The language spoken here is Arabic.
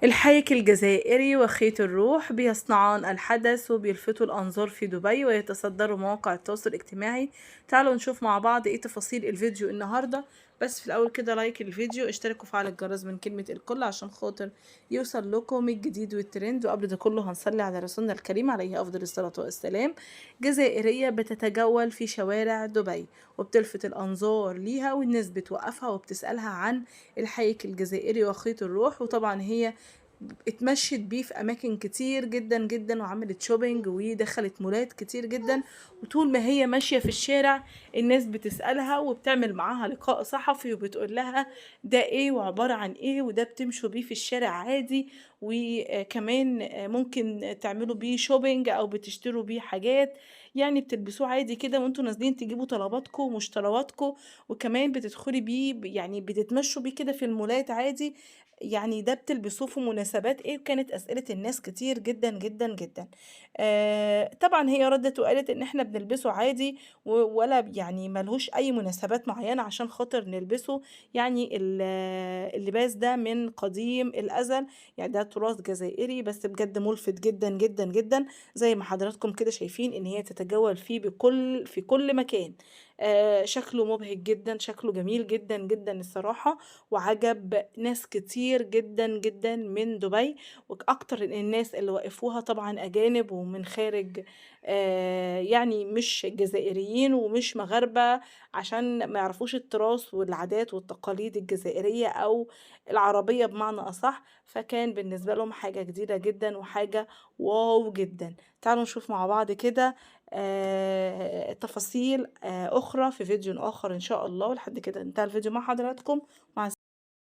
الحايك الجزائري وخيط الروح بيصنعان الحدث وبيلفتوا الأنظار في دبي ويتصدروا مواقع التواصل الاجتماعي. تعالوا نشوف مع بعض ايه تفاصيل الفيديو النهاردة. بس في الأول كده لايك الفيديو، اشتركوا وفعل الجرس من كلمة الكل عشان خاطر يوصل لكم الجديد والترند. وقبل ده كله هنصلي على رسولنا الكريم عليه أفضل الصلاة والسلام. جزائرية بتتجول في شوارع دبي وبتلفت الأنظار ليها، والناس بتوقفها وبتسألها عن الحايك الجزائري وخيط الروح. وطبعا هي اتمشت بيه في اماكن كتير جدا جدا وعملت شوبينج ودخلت مولات كتير جدا. وطول ما هي ماشية في الشارع الناس بتسألها وبتعمل معاها لقاء صحفي وبتقول لها ده ايه وعبارة عن ايه، وده بتمشوا بيه في الشارع عادي، وكمان ممكن تعملوا بيه شوبينج او بتشتروا بيه حاجات، يعني بتلبسوه عادي كده وانتوا نازلين تجيبوا طلباتكم ومشترواتكم. وكمان بتدخلي بيه يعني بتتمشوا بيه كده في المولات عادي، يعني ده بتلبسوه في مناسبات ايه. وكانت اسئلة الناس كتير جدا جدا جدا. طبعا هي ردت وقالت ان احنا بنلبسه عادي ولا يعني ملهوش اي مناسبات معينة عشان خاطر نلبسه. يعني اللباس ده من قديم الازل، يعني ده تراث جزائري بس بجد ملفت جدا جدا جدا. زي ما حضراتكم كده شايفين ان هي تتجول فيه في كل مكان. شكله مبهج جدا، شكله جميل جدا جدا الصراحة، وعجب ناس كتير جدا جدا من دبي. واكتر الناس اللي وقفوها طبعا اجانب ومن خارج، يعني مش جزائريين ومش مغاربة، عشان ما يعرفوش التراث والعادات والتقاليد الجزائرية او العربية بمعنى اصح. فكان بالنسبة لهم حاجة جديدة جدا وحاجة واو جدا. تعالوا نشوف مع بعض كده تفاصيل أخرى في فيديو آخر إن شاء الله. ولحد كده انتهى الفيديو مع حضراتكم. مع